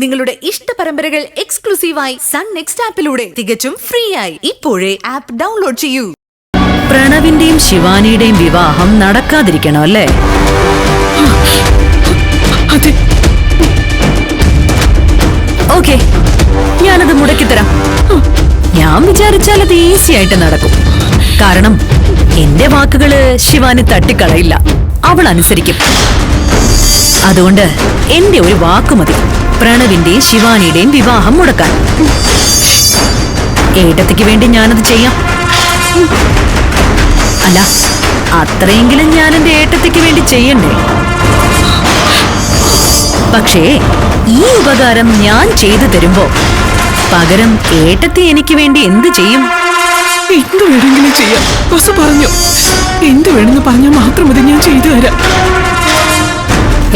നിങ്ങളുടെ ഇഷ്ട പരമ്പരകൾ എക്സ്ക്ലൂസീവായി സൺ നെക്സ്റ്റ് ആപ്പിലൂടെ തികച്ചും ഫ്രീ ആയി ഇപ്പോഴേ ആപ്പ് ഡൗൺലോഡ് ചെയ്യൂ. പ്രണവിന്റെയും ശിവാനിയുടെയും വിവാഹം നടക്കാതിരിക്കണം അല്ലേ? ഓക്കെ, ഞാനത് മുടക്കിത്തരാം. ഞാൻ വിചാരിച്ചാൽ അത് ഈസി ആയിട്ട് നടക്കും. കാരണം എന്റെ വാക്കുകള് ശിവാനി തട്ടിക്കളയില്ല, അവൾ അനുസരിക്കും. അതുകൊണ്ട് എന്റെ ഒരു വാക്ക് മതി പ്രണവിന്റെയും ശിവാനിയുടെയും വിവാഹം മുടക്കാൻ. ഏട്ടത്തിക്ക് വേണ്ടി ഞാനത് ചെയ്യാം. അല്ല, അത്രയെങ്കിലും ഞാൻ എന്റെ ഏട്ടത്തിക്ക് വേണ്ടി ചെയ്യണ്ടേ? പക്ഷേ ഈ ഉപകാരം ഞാൻ ചെയ്തു തരുമ്പോ പകരം ഏട്ടത്തി എനിക്ക് വേണ്ടി എന്ത് ചെയ്യും? എന്ത് വേണമെങ്കിലും ചെയ്യാം. ബസ് പറഞ്ഞു എന്ത് വേണമെന്ന് പറഞ്ഞാൽ മാത്രം മതി, ഞാൻ ചെയ്തു തരാം.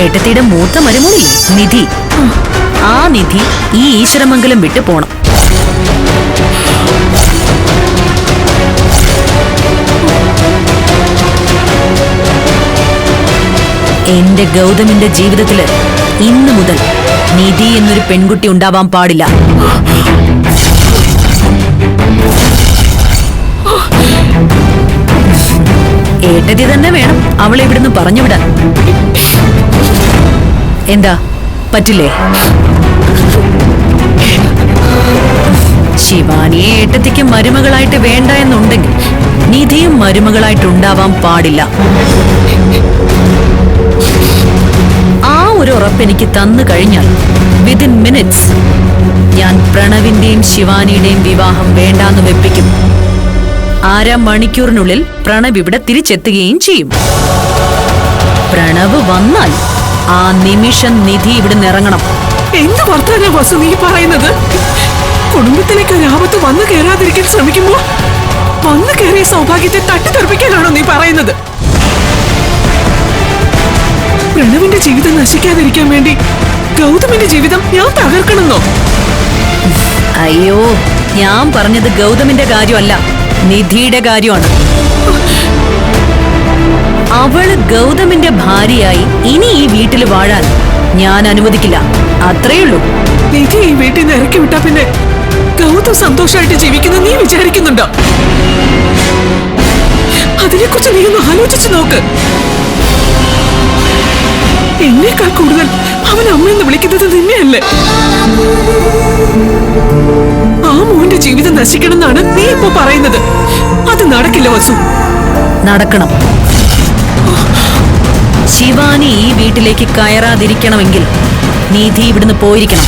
ഏട്ടത്തിയുടെ മൂത്ത മരുമോളില്ലേ നിധി, ആ നിധി ഈ ഈശ്വരമംഗലം വിട്ടു പോണം. എന്റെ ഗൗതമിന്റെ ജീവിതത്തില് ഇന്നു മുതൽ നിധി എന്നൊരു പെൺകുട്ടി ഉണ്ടാവാൻ പാടില്ല. ഏട്ടത്തി തന്നെ വേണം അവളെ ഇവിടുന്ന് പറഞ്ഞുവിടാൻ. എന്താ, പറ്റില്ലേ? ശിവാനിയെ ഏട്ടത്തിക്ക് മരുമകളായിട്ട് വേണ്ട എന്നുണ്ടെങ്കിൽ നിധിയും മരുമകളായിട്ടുണ്ടാവാൻ പാടില്ല. ആ ഒരു ഉറപ്പ് എനിക്ക് തന്നു കഴിഞ്ഞാൽ വിതിൻ മിനിറ്റ്സ് ഞാൻ പ്രണവിന്റെയും ശിവാനിയുടെയും വിവാഹം വേണ്ടാന്ന് വെപ്പിക്കും. 1/2 മണിക്കൂറിനുള്ളിൽ പ്രണവ് ഇവിടെ തിരിച്ചെത്തുകയും ചെയ്യും. പ്രണവ് വന്നാൽ ആ നിമിഷം നിധി ഇവിടെ ഇറങ്ങണം. എന്ത് വർത്താനാ വസു നീ പറയുന്നത്? കുടുംബത്തിലേക്ക് ഒരു ആപത്ത് വന്നു കയറാതിരിക്കാൻ ശ്രമിക്കുമ്പോ വന്നു കയറിയ സൗഭാഗ്യത്തെ തട്ടിത്തെറിപ്പിക്കാനാണോ നീ പറയുന്നത്? പ്രണവിന്റെ ജീവിതം നശിക്കാതിരിക്കാൻ വേണ്ടി ഗൗതമിന്റെ ജീവിതം ഞാൻ തകർക്കണമെന്നോ? അയ്യോ, ഞാൻ പറഞ്ഞത് ഗൗതമിന്റെ കാര്യമല്ല, നിധിയുടെ കാര്യമാണ്. അവള് ഗൗതമിന്റെ ഭാര്യയായി ഇനി ഈ വീട്ടിൽ വാഴാൻ ഞാൻ അനുവദിക്കില്ല. അത്രയുള്ളൂ. നിധി ഈ വീട്ടിൽ നിന്ന് ഇറക്കി വിട്ടാ പിന്നെ ഗൗതം സന്തോഷമായിട്ട് ജീവിക്കുന്ന നീ വിചാരിക്കുന്നുണ്ടോ? അതിനെക്കുറിച്ച് നീ ഒന്ന് ആലോചിച്ചു നോക്ക്. എന്നേക്കാൾ കൂടുതൽ അവൻ അമ്മയെന്ന് വിളിക്കുന്നത് നിന്നെയല്ലേ? ആ മോന്റെ ജീവിതം നശിക്കണം എന്നാണ് നീ ഇപ്പൊ പറയുന്നത്. അത് നടക്കില്ല വസു. നടക്കണം. ശിവാനി ഈ വീട്ടിലേക്ക് കയറാതിരിക്കണമെങ്കിൽ നിധി ഇവിടുന്ന് പോയിരിക്കണം.